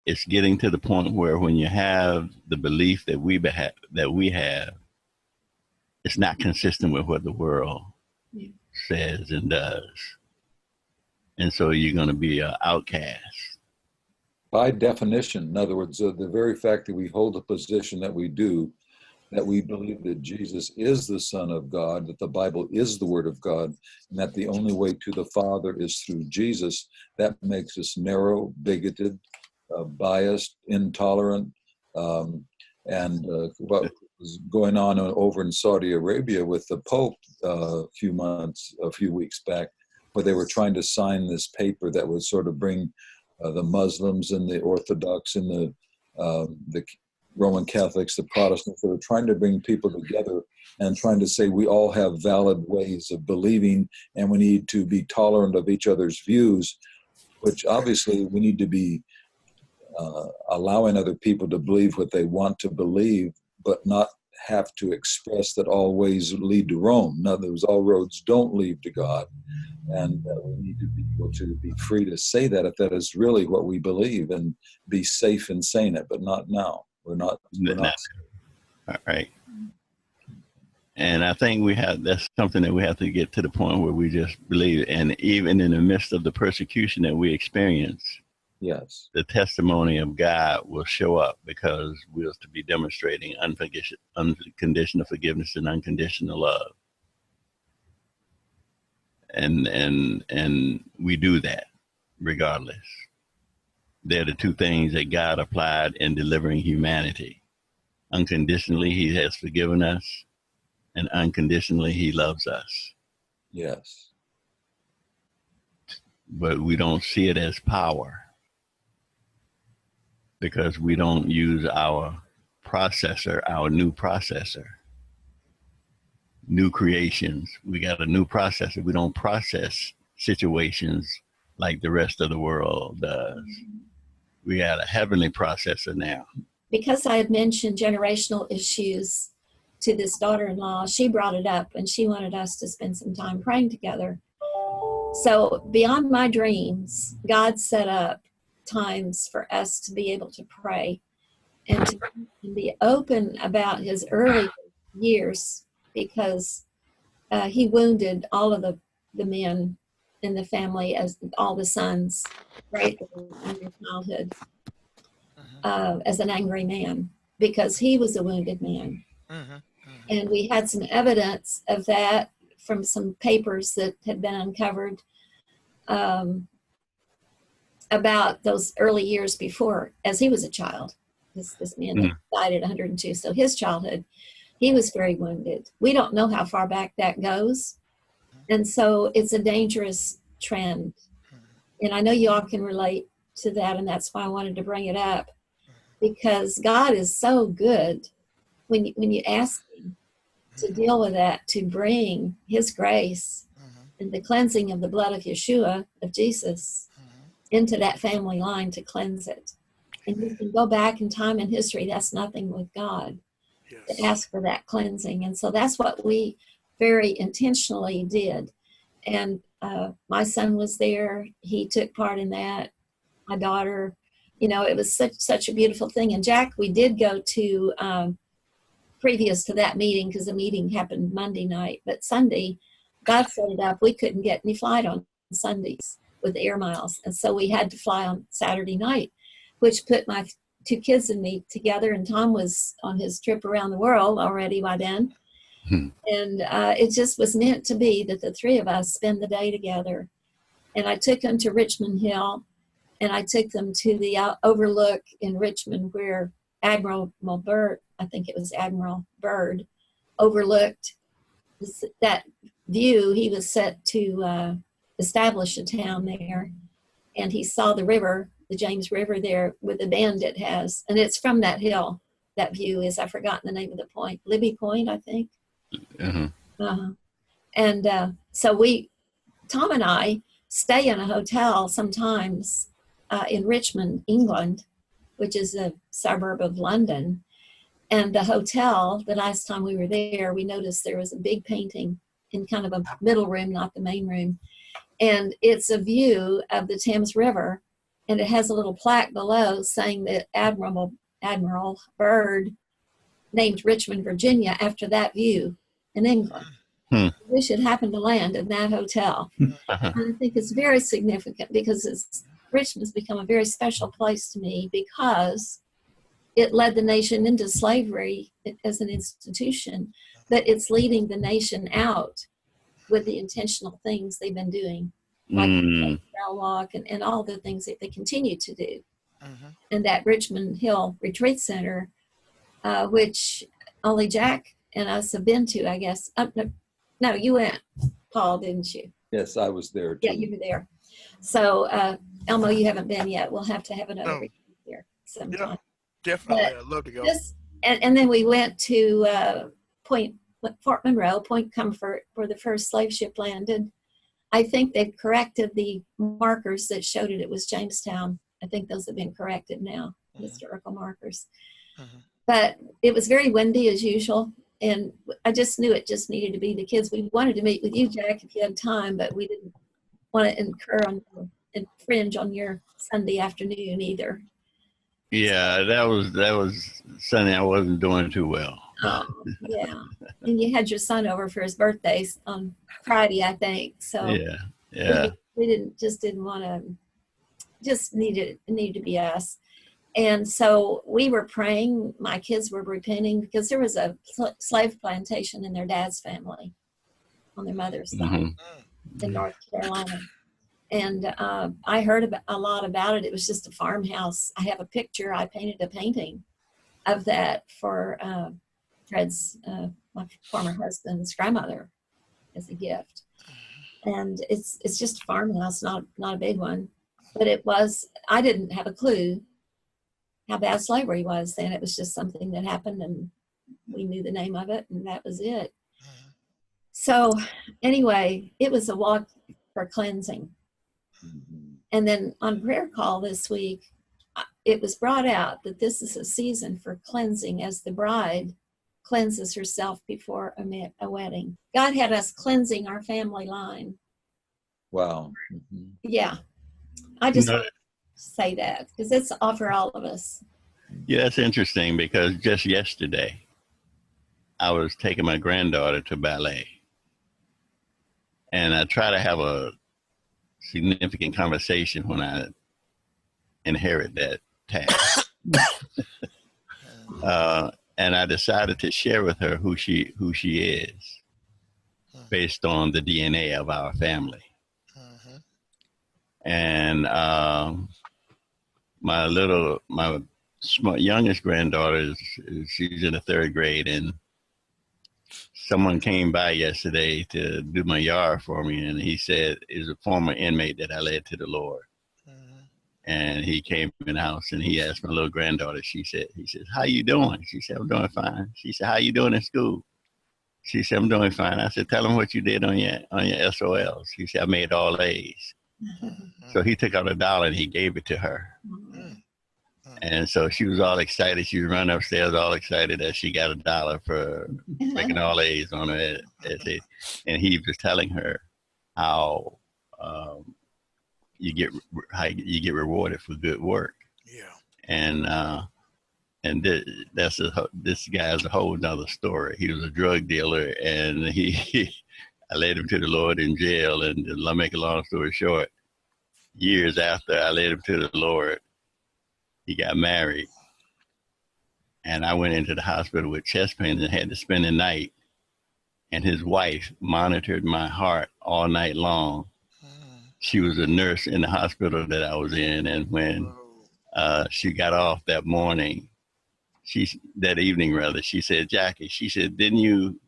it's getting to the point where when you have the belief that we have, it's not consistent with what the world says and does. And so you're going to be an outcast. By definition, in other words, the very fact that we hold the position that we do, that we believe that Jesus is the Son of God, that the Bible is the Word of God, and that the only way to the Father is through Jesus, that makes us narrow, bigoted, biased, intolerant, and what was going on over in Saudi Arabia with the Pope a few weeks back, where they were trying to sign this paper that would sort of bring the Muslims and the Orthodox and the Roman Catholics, the Protestants, they were trying to bring people together and trying to say we all have valid ways of believing and we need to be tolerant of each other's views, which obviously we need to be allowing other people to believe what they want to believe, but not have to express that all ways lead to Rome. In other words, all roads don't lead to God. And we need to be able to be free to say that if that is really what we believe and be safe in saying it, but not now. We're not. All right. And I think that's something that we have to get to the point where we just believe. And even in the midst of the persecution that we experience, yes, the testimony of God will show up because we're to be demonstrating unconditional forgiveness and unconditional love. And we do that regardless. They're the two things that God applied in delivering humanity. Unconditionally, he has forgiven us, and unconditionally, he loves us. Yes. But we don't see it as power because we don't use our new processor. New creations. We got a new processor. We don't process situations like the rest of the world does. We got a heavenly processor now. Because I had mentioned generational issues to this daughter-in-law, she brought it up and she wanted us to spend some time praying together. So beyond my dreams, God set up times for us to be able to pray and to be open about his early years, because he wounded all of the men in the family, as all the sons, right, in their childhood, as an angry man, because he was a wounded man. And we had some evidence of that from some papers that had been uncovered about those early years before, as he was a child. This man died at 102, so his childhood, he was very wounded. We don't know how far back that goes. And so it's a dangerous trend. And I know you all can relate to that, and that's why I wanted to bring it up, because God is so good when you ask him to deal with that, to bring his grace and the cleansing of the blood of Yeshua, of Jesus, into that family line to cleanse it. And you can go back in time and history, that's nothing with God. To ask for that cleansing. And so that's what we very intentionally did. And my son was there. He took part in that. My daughter, it was such a beautiful thing. And Jack, we did go to, previous to that meeting, because the meeting happened Monday night, but Sunday, God set it up. We couldn't get any flight on Sundays with the air miles. And so we had to fly on Saturday night, which put my two kids and me together, and Tom was on his trip around the world already by then. And it just was meant to be that the three of us spend the day together. And I took them to Richmond Hill, and I took them to the overlook in Richmond where Admiral Byrd, I think it was Admiral Byrd, overlooked that view. He was set to establish a town there, and he saw the river, the James River there with the bend it has. And it's from that hill, that view is, I've forgotten the name of the point, Libby Point, I think. And so Tom and I stay in a hotel sometimes in Richmond, England, which is a suburb of London. And the hotel, the last time we were there, we noticed there was a big painting in kind of a middle room, not the main room. And it's a view of the Thames River and it has a little plaque below saying that Admiral Byrd named Richmond, Virginia after that view in England. Hmm. We should happen to land in that hotel. Uh-huh. And I think it's very significant because Richmond's become a very special place to me because it led the nation into slavery as an institution, but it's leading the nation out with the intentional things they've been doing, like the Trail Walk and all the things that they continue to do. And that Richmond Hill Retreat Center, which only Jack and us have been to, I guess. No, you went, Paul, didn't you? Yes, I was there too. Yeah, you were there. So, Elmo, you haven't been yet. We'll have to have another retreat here sometime. Yeah, definitely. I'd love to go. And then we went to Fort Monroe, Point Comfort, where the first slave ship landed. I think they've corrected the markers that showed it was Jamestown. I think those have been corrected now, historical markers. But it was very windy as usual. And I just knew it just needed to be the kids. We wanted to meet with you, Jack, if you had time, but we didn't want to infringe on your Sunday afternoon either. Yeah, that was Sunday. I wasn't doing too well. Yeah. And you had your son over for his birthday on Friday, I think. So yeah. We didn't want to, just needed to be us. And so we were praying, my kids were repenting because there was a slave plantation in their dad's family on their mother's side in North Carolina. And I heard a lot about it. It was just a farmhouse. I have a picture. I painted a painting of that for Fred's, my former husband's grandmother as a gift. And it's just a farmhouse, not a big one. But it was, I didn't have a clue how bad slavery was then. It was just something that happened and we knew the name of it and that was it. So anyway, it was a walk for cleansing. And then on prayer call this week, it was brought out that this is a season for cleansing as the bride cleanses herself before a wedding. God had us cleansing our family line. Wow. Yeah. I just want to say that because it's for all of us. Yeah, that's interesting because just yesterday I was taking my granddaughter to ballet. And I try to have a significant conversation when I inherit that task. And I decided to share with her who she is based on the DNA of our family. And my youngest granddaughter she's in the 3rd grade, and someone came by yesterday to do my yard for me, and he said is a former inmate that I led to the Lord. And he came in the house and he asked my little granddaughter, he says, how you doing? She said, I'm doing fine. She said, how you doing in school? She said, I'm doing fine. I said, tell him what you did on your SOLs. She said, I made all A's. So he took out $1 and he gave it to her. And so she was all excited. She was running upstairs all excited that she got $1 for making all A's on her essay. And he was telling her how you get rewarded for good work. Yeah. And this guy's a whole nother story. He was a drug dealer, and I led him to the Lord in jail. And to make a long story short, years after I led him to the Lord, he got married. And I went into the hospital with chest pains and had to spend the night. And his wife monitored my heart all night long. She was a nurse in the hospital that I was in. And when she got off that evening, she said, Jackie, she said, didn't you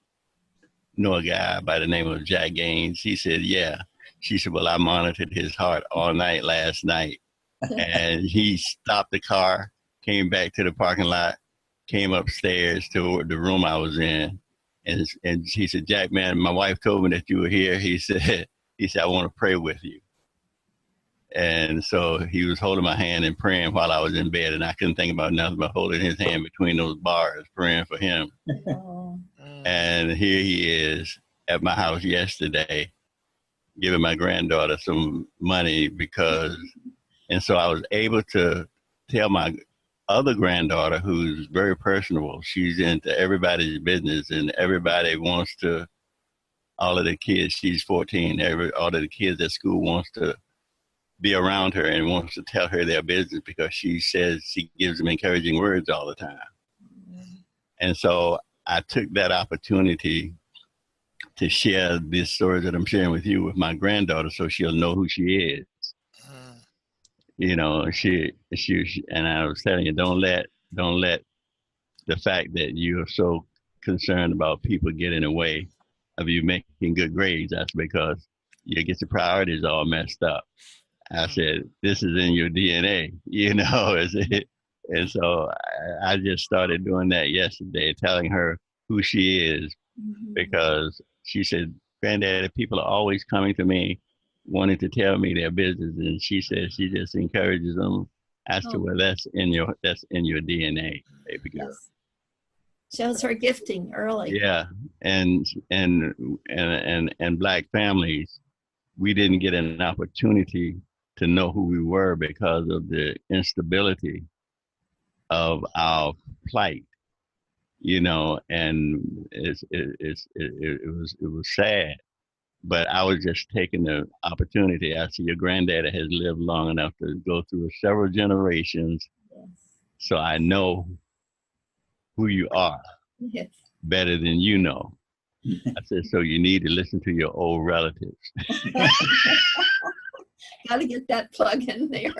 know a guy by the name of Jack Gaines? He said, yeah. She said, well, I monitored his heart all night last night. And he stopped the car, came back to the parking lot, came upstairs to the room I was in. And he said, Jack, man, my wife told me that you were here. He said, I want to pray with you. And so he was holding my hand and praying while I was in bed. And I couldn't think about nothing but holding his hand between those bars, praying for him. And here he is at my house yesterday, giving my granddaughter some money because And so I was able to tell my other granddaughter, who's very personable, she's into everybody's business and everybody wants to, all of the kids, she's 14, all of the kids at school wants to be around her and wants to tell her their business because she says she gives them encouraging words all the time. And so I took that opportunity to share this story that I'm sharing with you with my granddaughter so she'll know who she is. You know, she and I was telling you, don't let the fact that you're so concerned about people getting in the way of you making good grades, that's because you get your priorities all messed up. I said, this is in your DNA, you know, is it? And so I just started doing that yesterday, telling her who she is, because she said, Granddaddy, people are always coming to me wanting to tell me their business. And she says she just encourages them. I said, well, that's in your DNA, baby girl. Yes. Shows her gifting early. Yeah. And Black families, we didn't get an opportunity to know who we were because of the instability of our plight, you know, and it was sad. But I was just taking the opportunity. I see your granddaddy has lived long enough to go through several generations. Yes. So I know who you are Yes. better than you know. I said, so you need to listen to your old relatives. Got to get that plug in there.